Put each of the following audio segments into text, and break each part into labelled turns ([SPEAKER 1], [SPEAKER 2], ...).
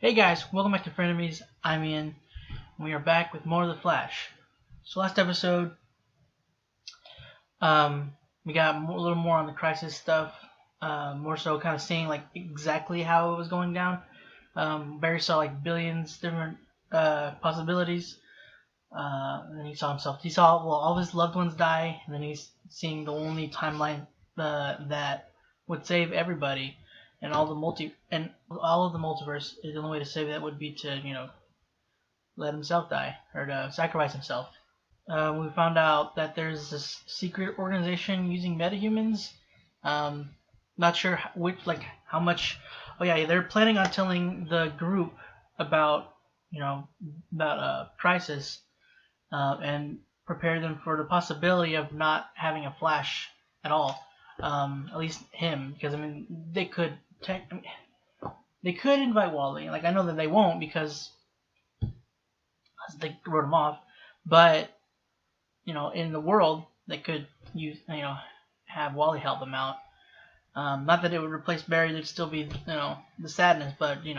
[SPEAKER 1] Hey guys, welcome back to Frenemies. I'm Ian. We are back with more of The Flash. So last episode, we got a little more on the crisis stuff. More so kind of seeing like exactly how it was going down. Barry saw like billions different possibilities. And then he saw himself. He saw all of his loved ones die, and then he's seeing the only timeline that would save everybody. And all of the multiverse, the only way to save that would be to, let himself die or to sacrifice himself. We found out that there's this secret organization using metahumans. Not sure how much. Oh yeah, they're planning on telling the group about Crisis, and prepare them for the possibility of not having a Flash at all. At least him, because they could. They could invite Wally. Like, I know that they won't because they wrote him off. But, in the world, they could have Wally help them out. Not that it would replace Barry. There'd still be, the sadness. But, it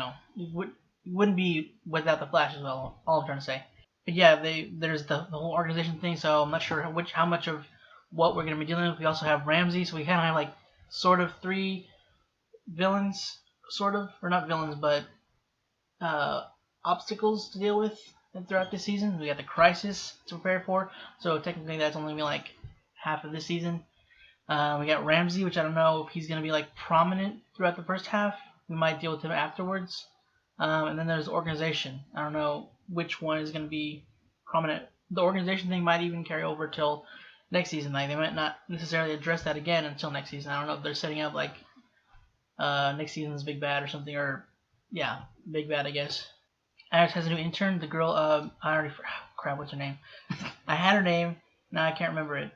[SPEAKER 1] wouldn't be without the Flash as well. All I'm trying to say. But yeah, there's the whole organization thing. So I'm not sure how much of what we're going to be dealing with. We also have Ramsey. So we kind of have sort of three villains, or not villains, but obstacles to deal with throughout this season. We got the Crisis to prepare for, so technically that's only gonna be half of this season. We got Ramsey, which I don't know if he's gonna be prominent throughout the first half. We might deal with him afterwards. And then there's the organization. I don't know which one is gonna be prominent. The organization thing might even carry over till next season. They might not necessarily address that again until next season. I don't know if they're setting up next season's Big Bad or something, Big Bad, I guess. Alex has a new intern. The girl, what's her name? I had her name, now I can't remember it.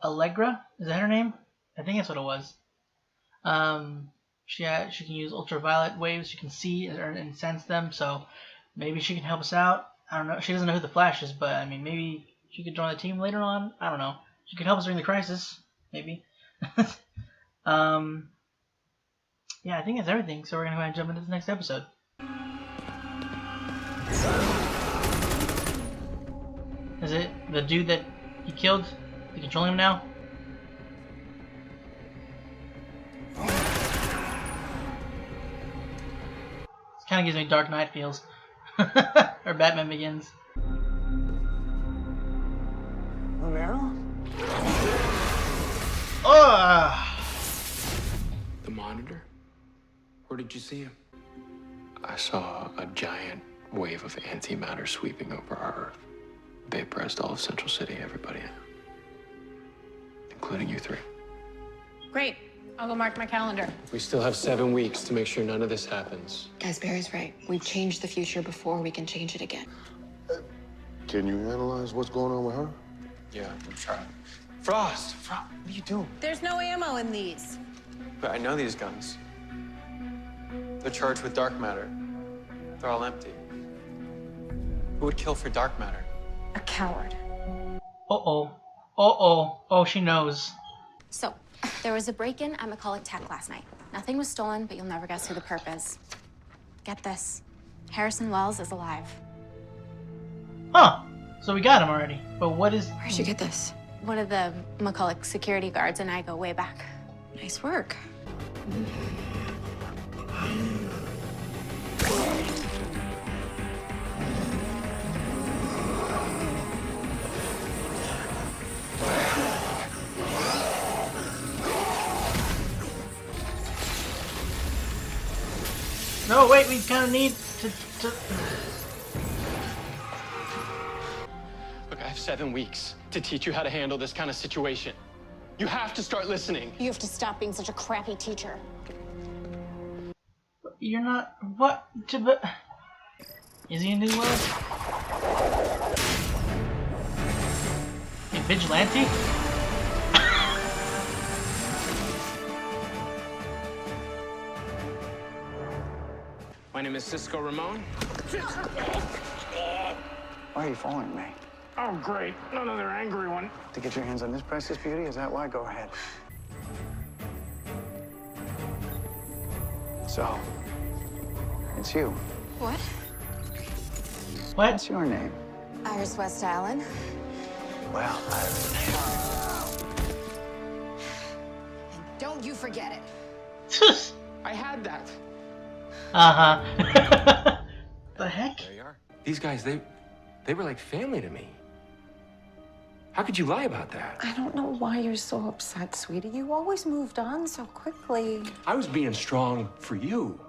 [SPEAKER 1] Allegra? Is that her name? I think that's what it was. She can use ultraviolet waves. She can see and sense them, so maybe she can help us out. I don't know. She doesn't know who the Flash is, but maybe she could join the team later on. I don't know. She could help us during the crisis, maybe. Yeah, I think that's everything, so we're going to go ahead and jump into this next episode. Is it the dude that he killed? You controlling him now? This kind of gives me Dark Knight feels. Or Batman Begins.
[SPEAKER 2] Romero?
[SPEAKER 3] The Monitor? Where did you see him? I saw a giant wave of antimatter sweeping over our Earth. Vaporized all of Central City, everybody. Including you three.
[SPEAKER 4] Great. I'll go mark my calendar.
[SPEAKER 3] We still have 7 weeks to make sure none of this happens.
[SPEAKER 5] Guys, Barry's right. We've changed the future before we can change it again.
[SPEAKER 2] Can you analyze what's going on with her?
[SPEAKER 3] Yeah, I'm trying. Frost, what are you doing?
[SPEAKER 4] There's no ammo in these.
[SPEAKER 3] But I know these guns. They're charged with dark matter. They're all empty. Who would kill for dark matter?
[SPEAKER 4] A coward.
[SPEAKER 1] Oh, she knows.
[SPEAKER 6] So, there was a break-in at McCulloch Tech last night. Nothing was stolen, but you'll never guess who the perp is. Get this. Harrison Wells is alive.
[SPEAKER 1] Huh. So we got him already. But what is...
[SPEAKER 5] Where'd you get this?
[SPEAKER 6] One of the McCulloch security guards and I go way back.
[SPEAKER 5] Nice work.
[SPEAKER 1] No, wait, we kind of need to...
[SPEAKER 3] Look, I have 7 weeks to teach you how to handle this kind of situation. You have to start listening.
[SPEAKER 4] You have to stop being such a crappy teacher.
[SPEAKER 1] You're not... What? Is he in New World? A vigilante?
[SPEAKER 3] My name is Cisco Ramon.
[SPEAKER 2] Why are you following me?
[SPEAKER 7] Oh, great. Another angry one.
[SPEAKER 2] To get your hands on this priceless beauty? Is that why? Go ahead. So, it's you.
[SPEAKER 6] What?
[SPEAKER 1] What?
[SPEAKER 8] What's your name?
[SPEAKER 6] Iris West Allen.
[SPEAKER 8] Well,
[SPEAKER 4] And don't you forget it.
[SPEAKER 3] I had that.
[SPEAKER 1] Uh-huh. The heck?
[SPEAKER 3] There you are. These guys, they were like family to me. How could you lie about that?
[SPEAKER 5] I don't know why you're so upset, sweetie. You always moved on so quickly.
[SPEAKER 3] I was being strong for you.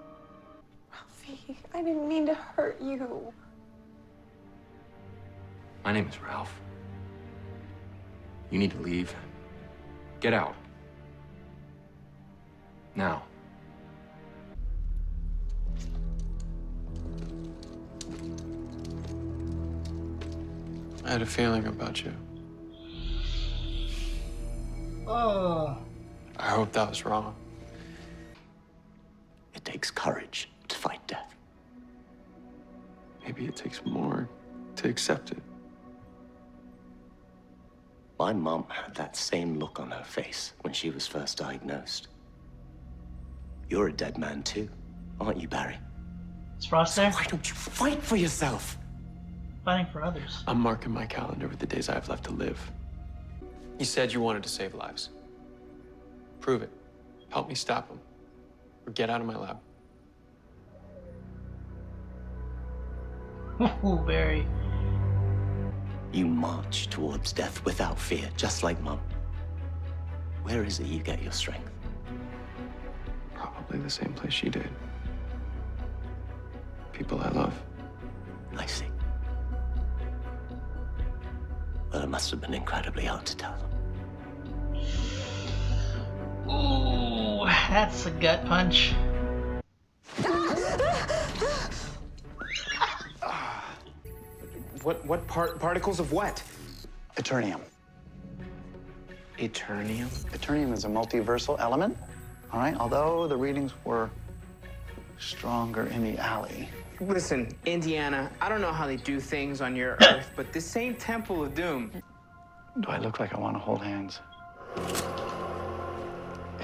[SPEAKER 5] Ralphie, I didn't mean to hurt you.
[SPEAKER 3] My name is Ralph. You need to leave. Get out. Now. I had a feeling about you.
[SPEAKER 1] Oh.
[SPEAKER 3] I hope that was wrong.
[SPEAKER 9] It takes courage to fight death.
[SPEAKER 3] Maybe it takes more to accept it.
[SPEAKER 9] My mom had that same look on her face when she was first diagnosed. You're a dead man too, aren't you, Barry?
[SPEAKER 1] Is Frost there?
[SPEAKER 9] Why don't you fight for yourself?
[SPEAKER 1] Fighting for others.
[SPEAKER 3] I'm marking my calendar with the days I have left to live. You said you wanted to save lives. Prove it. Help me stop them. Or get out of my lab.
[SPEAKER 1] Ooh, Barry.
[SPEAKER 9] You march towards death without fear, just like Mom. Where is it you get your strength?
[SPEAKER 3] Probably the same place she did. People I love.
[SPEAKER 9] I see. Well, it must have been incredibly hard to tell them.
[SPEAKER 1] Ooh, that's a gut punch.
[SPEAKER 10] What particles of what?
[SPEAKER 8] Eternium.
[SPEAKER 10] Eternium?
[SPEAKER 8] Eternium is a multiversal element, all right? Although the readings were stronger in the alley.
[SPEAKER 10] Listen, Indiana, I don't know how they do things on your Earth, but this ain't Temple of Doom.
[SPEAKER 8] Do I look like I want to hold hands?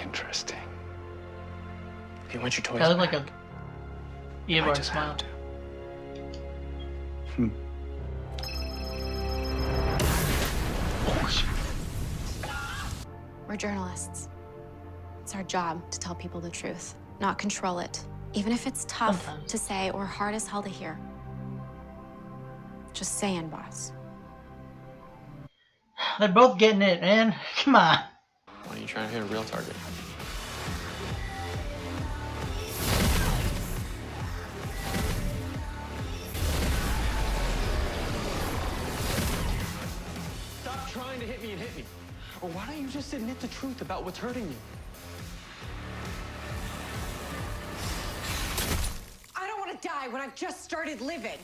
[SPEAKER 8] Interesting.
[SPEAKER 10] Hey, what's your toys?
[SPEAKER 1] I look like a
[SPEAKER 10] back? I
[SPEAKER 1] Eeyore
[SPEAKER 10] just
[SPEAKER 1] smile.
[SPEAKER 10] have to.
[SPEAKER 6] We're journalists. It's our job to tell people the truth, not control it. Even if it's tough
[SPEAKER 1] Sometimes.
[SPEAKER 6] to say or hard as hell to hear. Just saying, boss.
[SPEAKER 1] They're both getting it, man. Come on.
[SPEAKER 3] Why are you trying to hit a real target? Stop trying to hit me and hit me. Or why don't you just admit the truth about what's hurting you?
[SPEAKER 4] I don't want to die when I've just started living.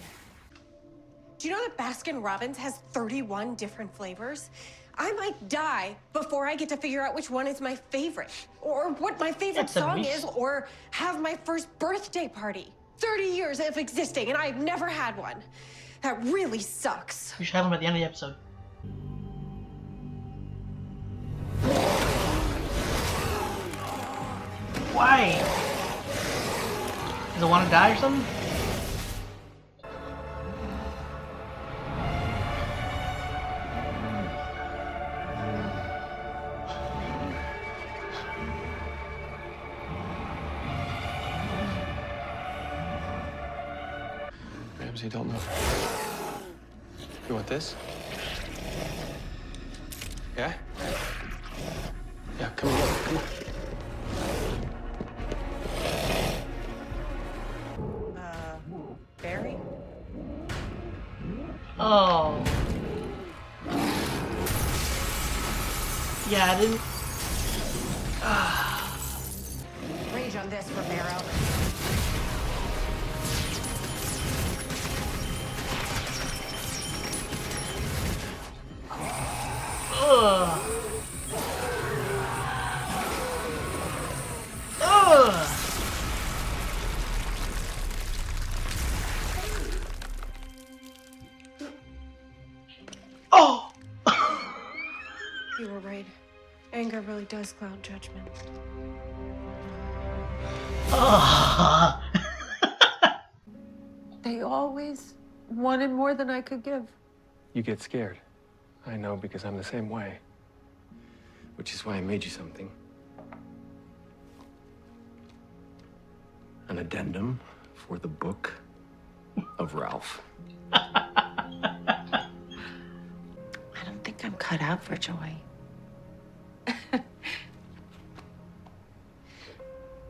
[SPEAKER 4] Do you know that Baskin Robbins has 31 different flavors? I might die before I get to figure out which one is my favorite, or what my favorite
[SPEAKER 1] That's a
[SPEAKER 4] song
[SPEAKER 1] miss.
[SPEAKER 4] is, or have my first birthday party. 30 years of existing, and I've never had one. That really sucks.
[SPEAKER 1] We should have them at the end of the episode. Why? Does it want to die or something?
[SPEAKER 3] Ramsey, don't move. You want this? Yeah? Yeah, come on, come on.
[SPEAKER 4] Barry?
[SPEAKER 1] Oh. Yeah, I didn't.
[SPEAKER 4] Rage on this, Romero.
[SPEAKER 1] Ugh. Ugh. Oh.
[SPEAKER 4] You were right. Anger really does cloud judgment.
[SPEAKER 1] Oh.
[SPEAKER 5] They always wanted more than I could give.
[SPEAKER 3] You get scared. I know, because I'm the same way. Which is why I made you something. An addendum for the book of Ralph.
[SPEAKER 5] I don't think I'm cut out for joy.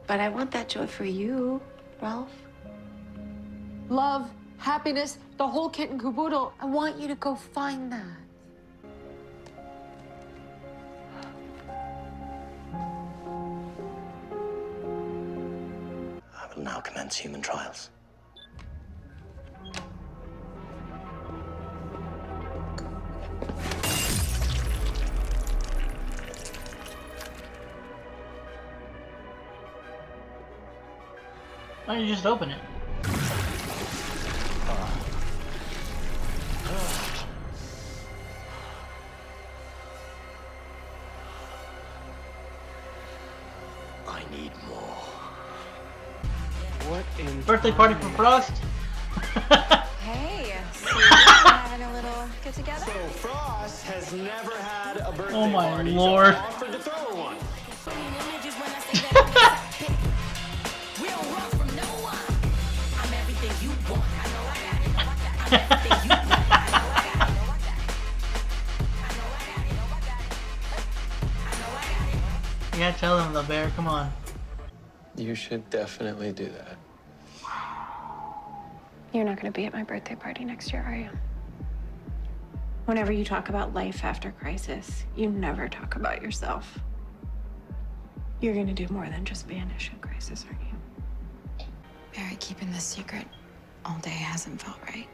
[SPEAKER 5] But I want that joy for you, Ralph. Love, happiness, the whole kit and caboodle. I want you to go find that.
[SPEAKER 9] I will now commence human trials.
[SPEAKER 1] Why don't you just open it?
[SPEAKER 9] I need more.
[SPEAKER 3] What in...
[SPEAKER 1] Birthday party for Frost?
[SPEAKER 6] Hey, so we're having a little get together?
[SPEAKER 7] So Frost has never had a birthday
[SPEAKER 1] Oh my
[SPEAKER 7] party,
[SPEAKER 1] lord.
[SPEAKER 7] so offered to throw her one.
[SPEAKER 1] You gotta tell them though, Bear. Come on.
[SPEAKER 3] You should definitely do that.
[SPEAKER 6] You're not going to be at my birthday party next year, are you? Whenever you talk about life after crisis, you never talk about yourself. You're going to do more than just vanish in crisis, aren't you? Barry, keeping this secret all day hasn't felt right.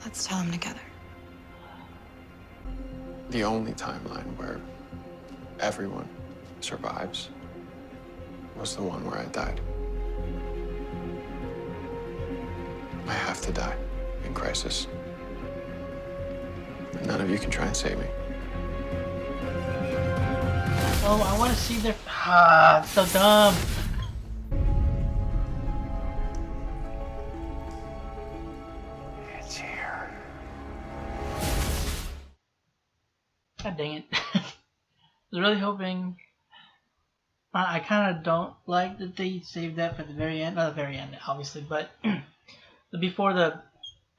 [SPEAKER 6] Let's tell him together.
[SPEAKER 3] The only timeline where everyone survives was the one where I died. I have to die in crisis. None of you can try and save me.
[SPEAKER 1] Oh, I want to see their. Ah, it's so dumb.
[SPEAKER 3] It's here.
[SPEAKER 1] God dang it. I was really hoping. I kind of don't like that they saved that for the very end. Not the very end, obviously, but before the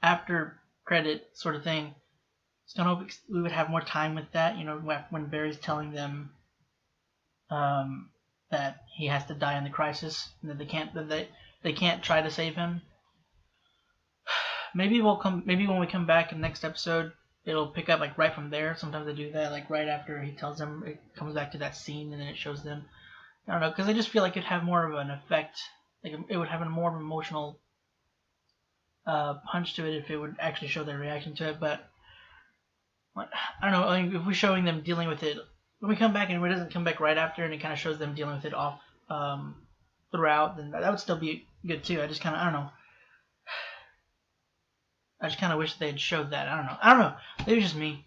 [SPEAKER 1] after credit sort of thing. Just kind of hope we would have more time with that. You know, when Barry's telling them that he has to die in the crisis, and that they can't try to save him. Maybe when we come back in the next episode, it'll pick up like right from there. Sometimes they do that, like right after he tells them, it comes back to that scene, and then it shows them. I don't know, because I just feel like it'd have more of an effect. Like it would have a more emotional punch to it if it would actually show their reaction to it. But I don't know. I mean, if we're showing them dealing with it, when we come back and it doesn't come back right after, and it kind of shows them dealing with it off throughout, then that would still be good too. I just kind of, I don't know. I just kind of wish they had showed that. I don't know. Maybe it's just me.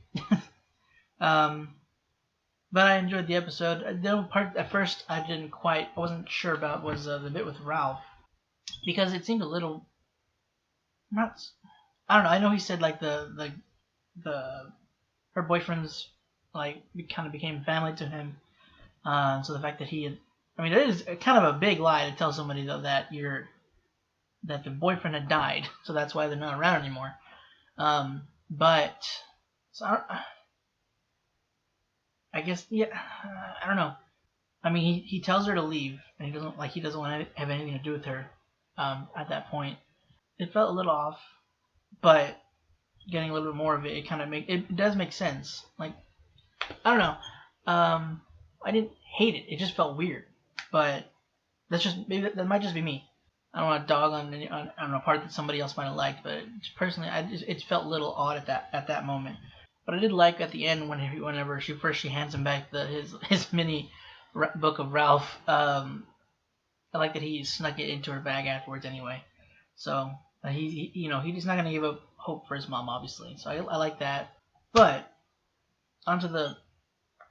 [SPEAKER 1] But I enjoyed the episode. The part at first I wasn't sure about was the bit with Ralph, because it seemed a little not. I don't know. I know he said like her boyfriend's like kind of became family to him. So the fact that he had, I mean, it is kind of a big lie to tell somebody though that the boyfriend had died, so that's why they're not around anymore. But so I guess yeah, I don't know. I mean, he tells her to leave, and he doesn't want to have anything to do with her. At that point, it felt a little off, but getting a little bit more of it, it does make sense. Like I don't know. I didn't hate it. It just felt weird. But maybe that might just be me. I don't want to dog on a part that somebody else might have liked, but personally, it felt a little odd at that moment. But I did like at the end whenever she hands him back his mini book of Ralph. I like that he snuck it into her bag afterwards anyway. So he's not gonna give up hope for his mom, obviously. So I like that. But onto the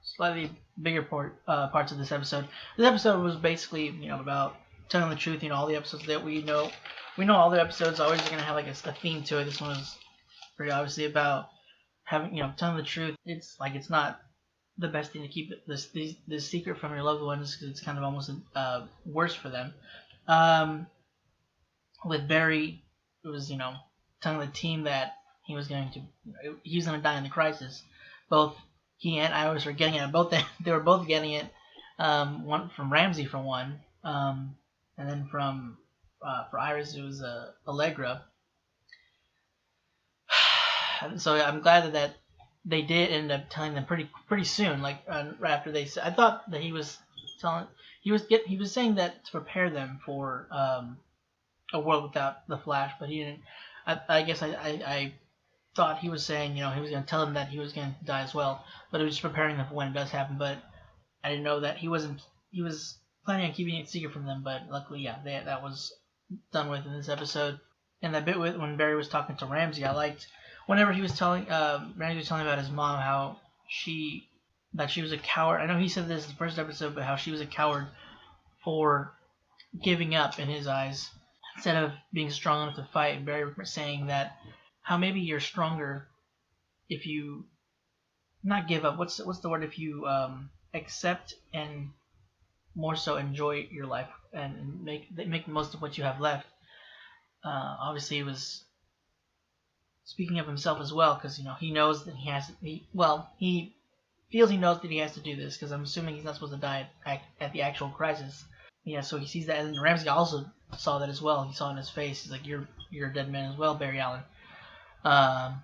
[SPEAKER 1] slightly bigger parts of this episode. This episode was basically, about telling the truth. All the episodes that we know all the episodes always are gonna have like a theme to it. This one was pretty obviously about having, telling the truth. It's like it's not the best thing to keep this secret from your loved ones because it's kind of almost worse for them. With Barry, it was telling the team that he was going to die in the crisis. Both he and Iris were getting it. They were both getting it. One from Ramsey for one, and then for Iris it was Allegra. So I'm glad that they did end up telling them pretty soon. Like right after they said, I thought that he was saying that to prepare them for a world without the Flash, but he didn't. I guess I thought he was saying, he was going to tell them that he was going to die as well, but it was just preparing them for when it does happen. But I didn't know that he was planning on keeping it secret from them. But luckily, yeah, that was done with in this episode. And that bit when Barry was talking to Ramsey, I liked whenever he was telling Ramsey was telling about his mom, how she was a coward. I know he said this in the first episode, but how she was a coward for giving up in his eyes instead of being strong enough to fight. And Barry was saying that how maybe you're stronger if you not give up. What's the word? If you accept and more so enjoy your life and make the most of what you have left. Obviously, he was speaking of himself as well, because he knows that he feels he knows that he has to do this, because I'm assuming he's not supposed to die at the actual crisis. Yeah, so he sees that, and Ramsey also saw that as well. He saw it in his face. He's like, "You're a dead man as well, Barry Allen." And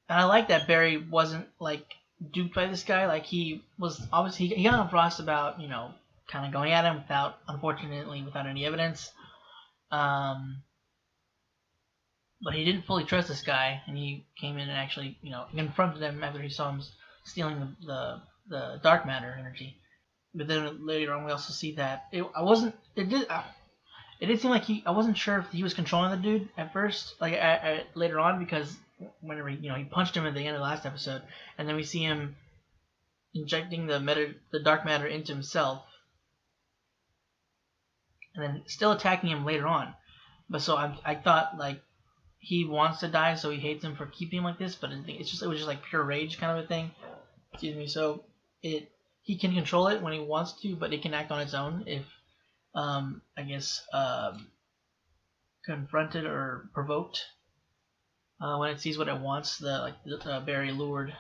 [SPEAKER 1] I like that Barry wasn't like duped by this guy. Like he was obviously he got on Frost about kind of going at him unfortunately without any evidence. But he didn't fully trust this guy, and he came in and actually confronted him after he saw him stealing the dark matter energy. But then later on we also see that it did seem like I wasn't sure if he was controlling the dude at first, like later on, because whenever he punched him at the end of the last episode, and then we see him injecting the dark matter into himself, and then still attacking him later on. But so I thought like he wants to die, so he hates him for keeping him like this. But it was just like pure rage kind of a thing. Excuse me. So he can control it when he wants to, but it can act on its own if confronted or provoked. When it sees what it wants, Barry lured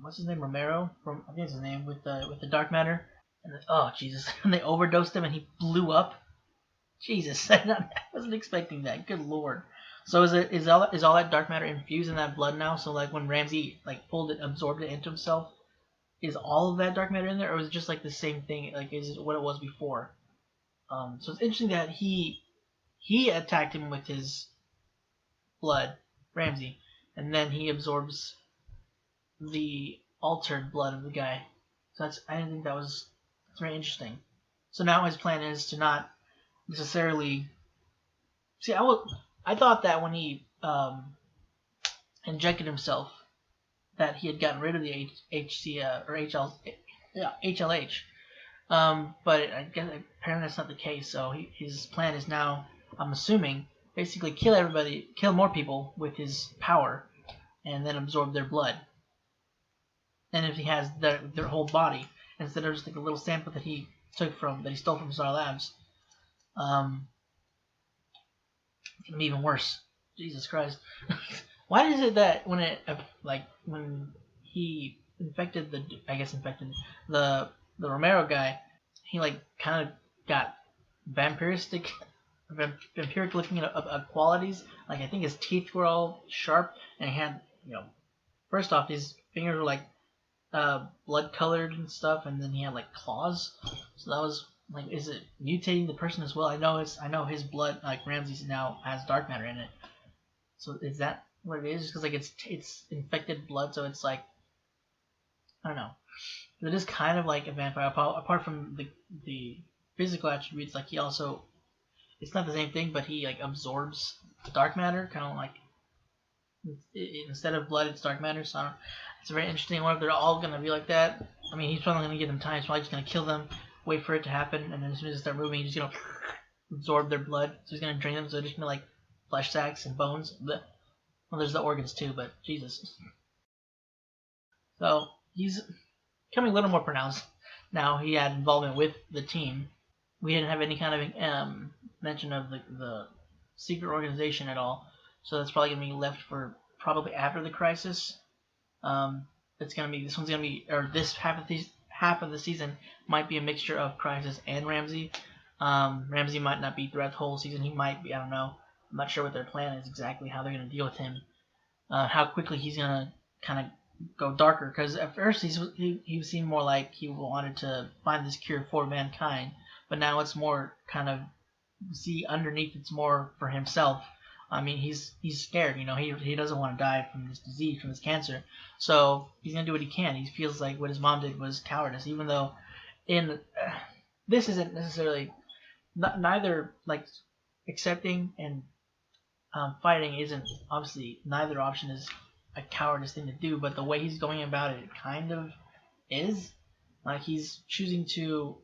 [SPEAKER 1] what's his name, Romero, from I think it's his name, with the dark matter, and oh Jesus, and they overdosed him and he blew up. Jesus, I wasn't expecting that. Good Lord. So is all that dark matter infused in that blood now? So like when Ramsey absorbed it into himself, is all of that dark matter in there, or is it just like the same thing? Like is it what it was before? So it's interesting that he attacked him with his blood, Ramsey, and then he absorbs the altered blood of the guy. So I didn't think that's very interesting. So now his plan is to not necessarily see. I thought that when he injected himself, that he had gotten rid of the HLH. But I guess apparently that's not the case. So his plan is now, I'm assuming, basically kill more people with his power, and then absorb their blood. And if he has their whole body, instead of just like a little sample that he stole from Star Labs, it's gonna be even worse. Jesus Christ! Why is it that when he infected the Romero guy, he kind of got vampiric looking qualities? Like I think his teeth were all sharp, and he had first off his fingers were blood colored and stuff, and then he had claws. So that was is it mutating the person as well? I know his blood, like Ramsey's, now has dark matter in it. So is that what it is? Because it's infected blood, so it's I don't know. It is kind of like a vampire, apart from the physical attributes. He also, it's not the same thing, but he absorbs dark matter, kind of Instead of blood, it's dark matter. So it's very interesting. I wonder if they're all gonna be like that. I mean, he's probably gonna give them time. He's probably just gonna kill them, wait for it to happen, and then as soon as they start moving, he's just gonna absorb their blood. So he's gonna drain them. So they're just gonna like flesh sacks and bones. Blech. Well, there's the organs too, but Jesus. So he's becoming a little more pronounced now. He had involvement with the team. We didn't have any kind of mention of the secret organization at all. So that's probably gonna be left for probably after the crisis. It's gonna be this half of the season might be a mixture of Crisis and Ramsey. Ramsey might not be throughout the whole season. He might be. I don't know. I'm not sure what their plan is exactly, how they're gonna deal with him. How quickly he's gonna kind of go darker. Because at first he seemed more like he wanted to find this cure for mankind, but now it's more kind of underneath. It's more for himself. I mean, he's scared, he doesn't want to die from this disease, from this cancer. So he's going to do what he can. He feels like what his mom did was cowardice, even though this isn't necessarily, neither, like, accepting and fighting isn't, obviously, neither option is a cowardice thing to do, but the way he's going about it kind of is. Like, he's choosing to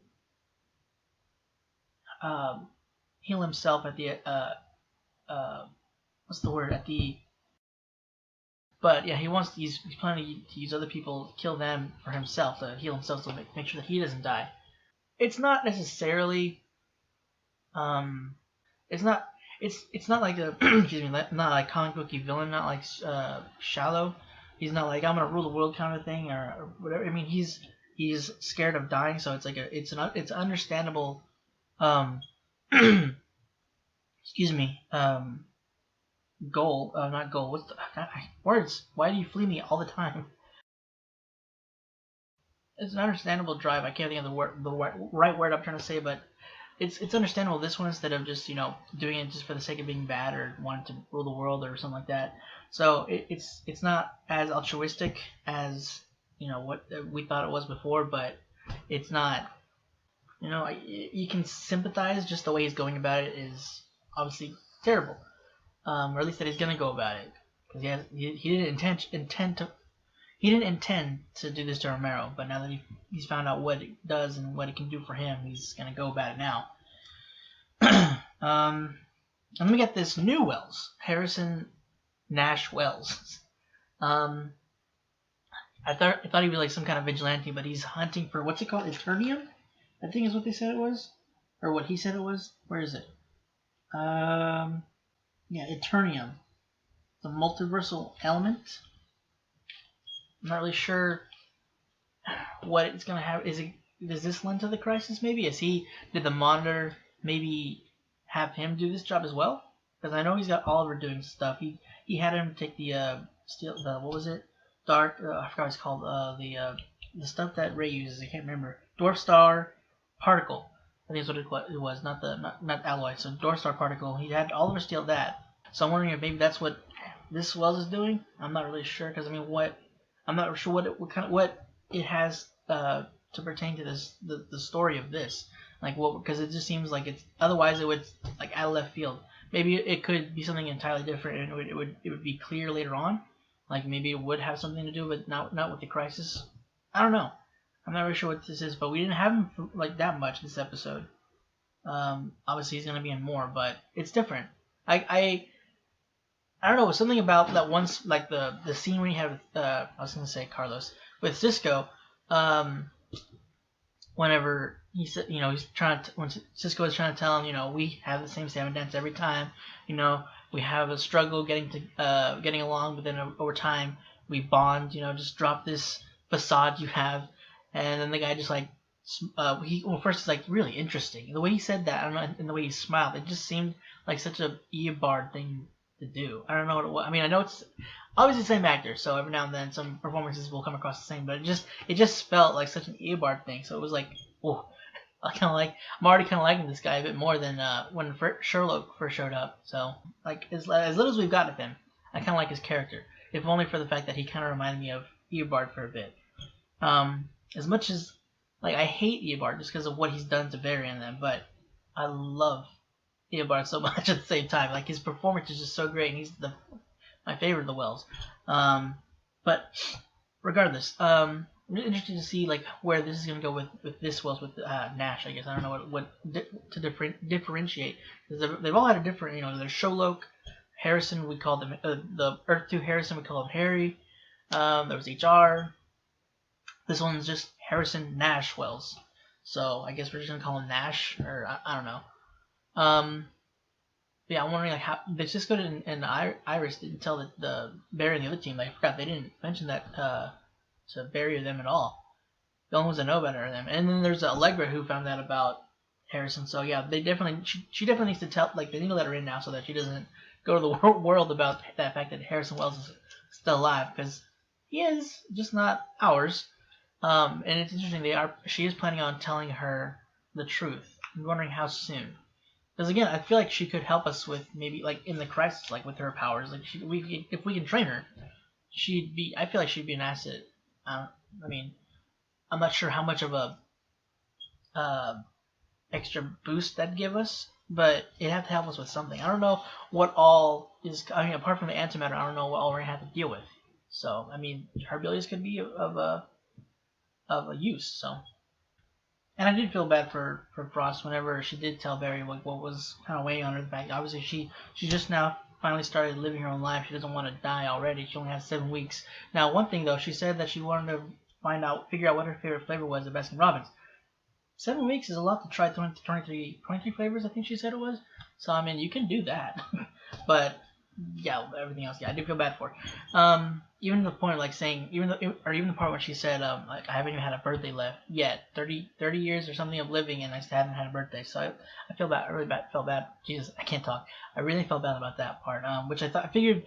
[SPEAKER 1] heal himself at the, what's the word? But yeah, he's planning to use other people, kill them for himself, to heal himself, to make sure that he doesn't die. It's not necessarily, it's not like a, excuse me, not like comic booky villain, not like Shallow. He's not like I'm gonna rule the world kind of thing or whatever. I mean, he's scared of dying, so it's like it's understandable. Excuse me. Goal, not goal. What's the words? Why do you flee me all the time? It's an understandable drive. I can't think of the right word I'm trying to say, but it's understandable. This one, instead of just doing it just for the sake of being bad or wanting to rule the world or something like that. So it's not as altruistic as what we thought it was before, but it's not. You can sympathize. Just the way he's going about it is obviously terrible. Or at least that he's gonna go about it, because he didn't intend to do this to Romero, but now that he's found out what it does and what it can do for him, he's gonna go about it now. And then we got this new Wells, Harrison Nash Wells. I thought he'd be like some kind of vigilante, but he's hunting for, what's it called, Eternium? I think is what they said it was, or what he said it was. Where is it? Yeah, Eternium. The multiversal element. I'm not really sure what it's gonna have. Does this lend to the crisis maybe? Did the Monitor maybe have him do this job as well? Because I know he's got Oliver doing stuff. He had him take the what was it? Dark, I forgot what it's called. The stuff that Ray uses. I can't remember. Dwarf Star Particle. I think that's what it was, not alloy. So Dwarf Star Particle. He had Oliver steal that. So I'm wondering if maybe that's what this Wells is doing. I'm not really sure, because I'm not sure what it has to pertain to this the story of this. Like because it just seems like it's otherwise it would like out of left field. Maybe it could be something entirely different, and it would be clear later on. Like maybe it would have something to do, but not with the crisis. I don't know. I'm not really sure what this is, but we didn't have him for, like that much this episode. Obviously he's gonna be in more, but it's different. I don't know, something about that once, like the scene when you have I was gonna say Carlos with Cisco, whenever he said, he's trying to, when Cisco is trying to tell him, we have the same salmon dance every time, we have a struggle getting along, but then over time we bond, just drop this facade you have, and then the guy just like, first it's like really interesting the way he said that, I don't know, and the way he smiled, it just seemed like such a Eobard thing to do. I don't know what it was. I mean, I know it's obviously the same actor, so every now and then some performances will come across the same, but it just felt like such an Eobard thing. So it was like, oh, I'm already kind of liking this guy a bit more than when Sherlock first showed up. So like as little as we've got of him, I kind of like his character, if only for the fact that he kind of reminded me of Eobard for a bit. As much as like I hate Eobard just because of what he's done to Barry and them, but I love Eobard so much at the same time. Like his performance is just so great, and he's the my favorite of the Wells. But regardless, really interested to see like where this is gonna go with this Wells with Nash. I guess I don't know what to differentiate, because they've all had a different, there's Sholok, Harrison, we call them the Earth 2 Harrison, we call him Harry. There was HR. This one's just Harrison Nash Wells. So I guess we're just gonna call him Nash, or I don't know. Yeah, I'm wondering like how Cisco and Iris didn't tell the Barry and the other team. I forgot they didn't mention that to Barry or them at all. The only ones that know about it are them. And then there's Allegra who found out about Harrison. So yeah, they definitely she definitely needs to tell, like they need to let her in now so that she doesn't go to the world about that fact that Harrison Wells is still alive, because he is, just not ours. And it's interesting, she is planning on telling her the truth. I'm wondering how soon. Because again, I feel like she could help us with maybe like in the crisis, like with her powers. Like if we can train her, I feel like she'd be an asset. I mean, I'm not sure how much of a extra boost that'd give us, but it'd have to help us with something. I don't know what all is. I mean, apart from the antimatter, I don't know what all we're gonna have to deal with. So I mean, her abilities could be of a use. So. And I did feel bad for Frost whenever she did tell Barry what was kind of weighing on her. The fact, obviously, she just now finally started living her own life. She doesn't want to die already. She only has 7 weeks. Now, one thing though, she said that she wanted to figure out what her favorite flavor was at Baskin Robbins. 7 weeks is a lot to try 23 flavors, I think she said it was. So I mean, you can do that. But yeah, everything else, yeah, I do feel bad for her. Even the point of like saying, even the part when she said, like I haven't even had a birthday left yet, 30 years or something of living, and I still haven't had a birthday. So I feel bad. I really felt bad. Jesus, I can't talk. I really felt bad about that part. Which I figured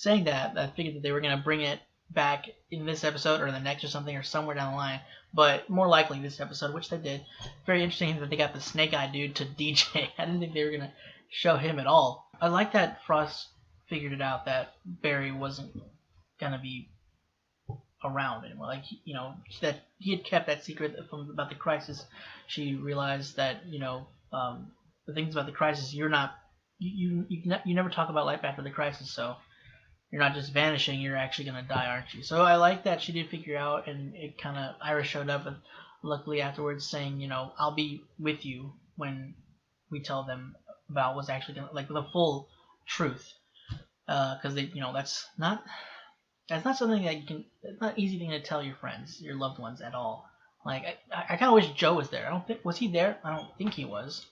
[SPEAKER 1] that they were gonna bring it back in this episode or the next or something, or somewhere down the line. But more likely this episode, which they did. Very interesting that they got the Snake Eye dude to DJ. I didn't think they were gonna show him at all. I like that Frost figured it out that Barry wasn't gonna be around anymore. Like that he had kept that secret about the crisis. She realized that the things about the crisis, you never talk about life after the crisis. So you're not just vanishing. You're actually gonna die, aren't you? So I like that she did figure out, and it kind of Iris showed up, and luckily afterwards saying, I'll be with you when we tell them about what's actually gonna, like, the full truth. Because that's not something that it's not an easy thing to tell your friends, your loved ones at all. Like, I kind of wish Joe was there. Was he there? I don't think he was.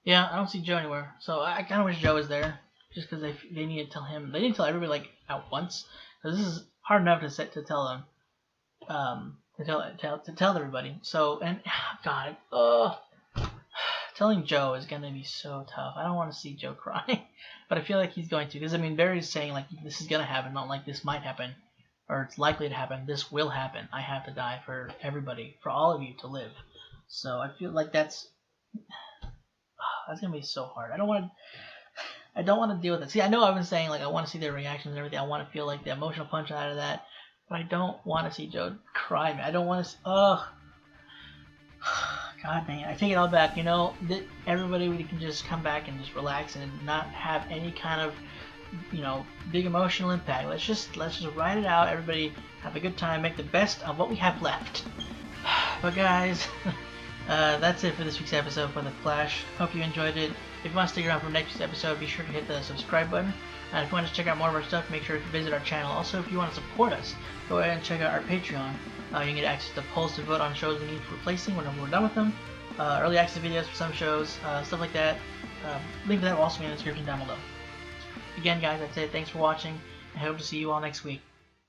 [SPEAKER 1] Yeah, I don't see Joe anywhere. So I kind of wish Joe was there, just because they need to tell him. They didn't tell everybody like at once, because this is hard enough to tell them, to tell everybody. So, and God, telling Joe is gonna be so tough. I don't want to see Joe cry, but I feel like he's going to, because I mean Barry's saying like this is gonna happen, not like this might happen, or it's likely to happen. This will happen. I have to die for everybody, for all of you to live. So I feel like that's gonna be so hard. I don't want to deal with it. See, I know I've been saying like I want to see their reactions and everything. I want to feel like the emotional punch out of that, but I don't want to see Joe cry. I don't want to. God dang it, I take it all back. Everybody, we can just come back and just relax and not have any kind of, big emotional impact. Let's just ride it out. Everybody have a good time, make the best of what we have left. But guys, that's it for this week's episode for The Flash. Hope you enjoyed it. If you want to stick around for next week's episode, be sure to hit the subscribe button. And if you want to check out more of our stuff, make sure to visit our channel. Also, if you want to support us, go ahead and check out our Patreon. You can get access to polls to vote on shows we need replacing whenever we're done with them. Early access videos for some shows, stuff like that. Link to that will also be in the description down below. Again, guys, that's it. Thanks for watching. I hope to see you all next week.